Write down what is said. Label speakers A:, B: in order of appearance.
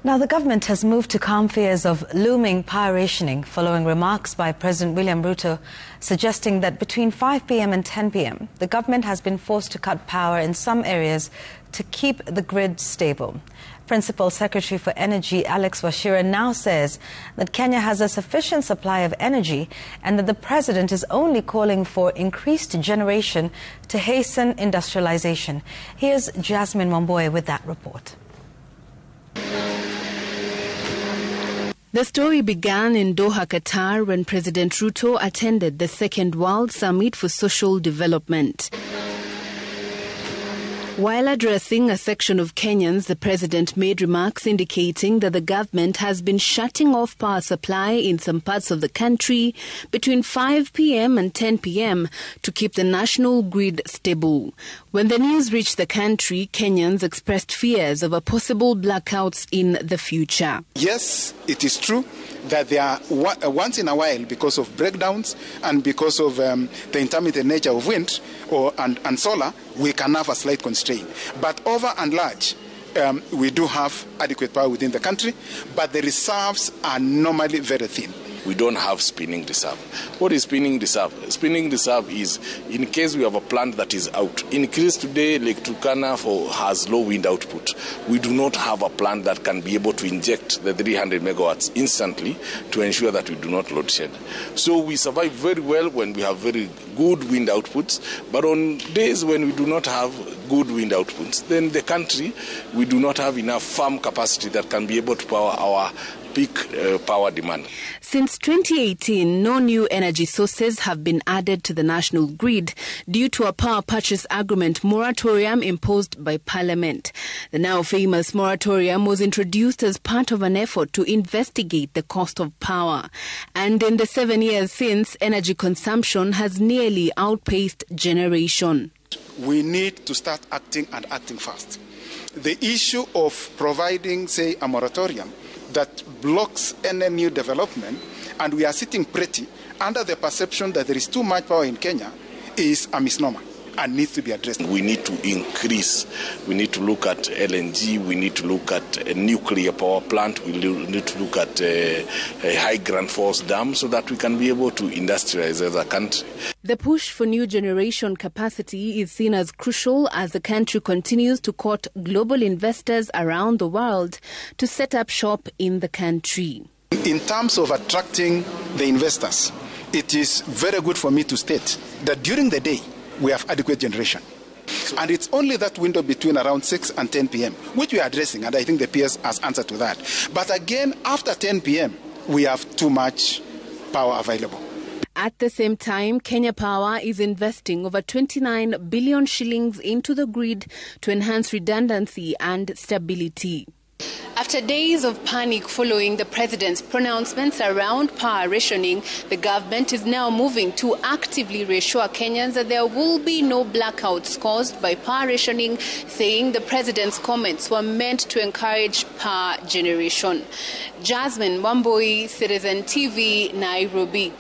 A: Now, the government has moved to calm fears of looming power rationing following remarks by President William Ruto suggesting that between 5 p.m. and 10 p.m. the government has been forced to cut power in some areas to keep the grid stable. Principal Secretary for Energy Alex Wachira now says that Kenya has a sufficient supply of energy and that the president is only calling for increased generation to hasten industrialisation. Here's Jasmine Wamboe with that report.
B: The story began in Doha, Qatar, when President Ruto attended the Second World Summit for Social Development. While addressing a section of Kenyans, the president made remarks indicating that the government has been shutting off power supply in some parts of the country between 5 p.m. and 10 p.m. to keep the national grid stable. When the news reached the country, Kenyans expressed fears of a possible blackouts in the future.
C: Yes, it is true that there are once in a while, because of breakdowns and because of the intermittent nature of wind and solar, we can have a slight constraint. But over and large, we do have adequate power within the country, but the reserves are normally very thin.
D: We don't have spinning reserve. What is spinning reserve? Spinning reserve is in case we have a plant that is out. In case today Lake Turkana has low wind output, we do not have a plant that can be able to inject the 300 megawatts instantly to ensure that we do not load shed. So we survive very well when we have very good wind outputs, but on days when we do not have good wind outputs, then the country, we do not have enough farm capacity that can be able to power our peak power demand.
B: Since 2018, no new energy sources have been added to the national grid due to a power purchase agreement moratorium imposed by Parliament. The now famous moratorium was introduced as part of an effort to investigate the cost of power. And in the 7 years since, energy consumption has nearly outpaced generation.
C: We need to start acting and acting fast. The issue of providing, say, a moratorium that blocks any new development, and we are sitting pretty under the perception that there is too much power in Kenya, is a misnomer and needs to be addressed.
D: We need to increase. We need to look at LNG. We need to look at a nuclear power plant. We need to look at a high Grand Force dam so that we can be able to industrialize as a country.
B: The push for new generation capacity is seen as crucial as the country continues to court global investors around the world to set up shop in the country.
C: In terms of attracting the investors, it is very good for me to state that during the day, we have adequate generation. And it's only that window between around 6 and 10 p.m., which we are addressing, and I think the PS has answered to that. But again, after 10 p.m., we have too much power available.
B: At the same time, Kenya Power is investing over 29 billion shillings into the grid to enhance redundancy and stability. After days of panic following the president's pronouncements around power rationing, the government is now moving to actively reassure Kenyans that there will be no blackouts caused by power rationing, saying the president's comments were meant to encourage power generation. Jasmine Wamboe, Citizen TV, Nairobi.